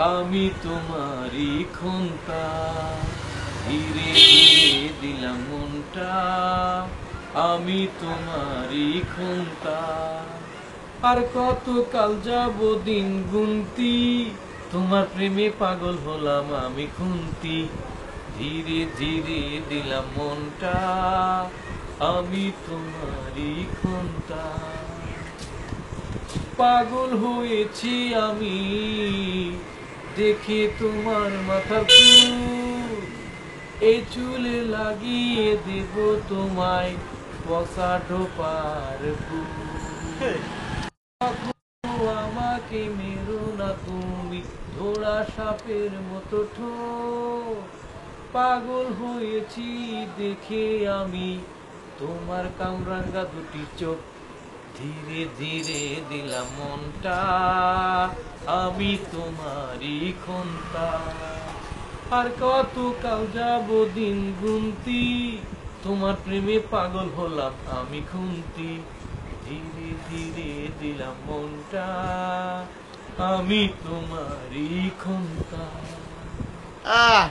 আমি তোমারই খুনতা, ধীরে ধীরে দিলাম মনটা। আমি তোমারই খুনতা, আর কত কাল যাব দিন গুনতি, তোমার প্রেমে পাগল হলাম আমি খুনতি। ধীরে ধীরে দিলাম মনটা, আমি তোমারই খুনতা। পাগল হয়েছি আমি দেখে তোমার মাথার চুল, এই চুলে লাগিয়ে দেব তোমায় পচা ঢোপার ফুল। আমাকে মেরো না তুমি, ধরা সাপের মতো ঠোঁট। পাগল হয়েছি দেখে আমি তোমার কামরাঙ্গা দুটি চোখ। ধীরে ধীরে দিলাম মনটা, আমি তোমারই খুনতা। আর কত কাল যাব দিন গুনতি, তোমার প্রেমে পাগল হলাম আমি খুনতি। ধীরে ধীরে দিলাম মনটা, আমি তোমারই খুনতা। আহ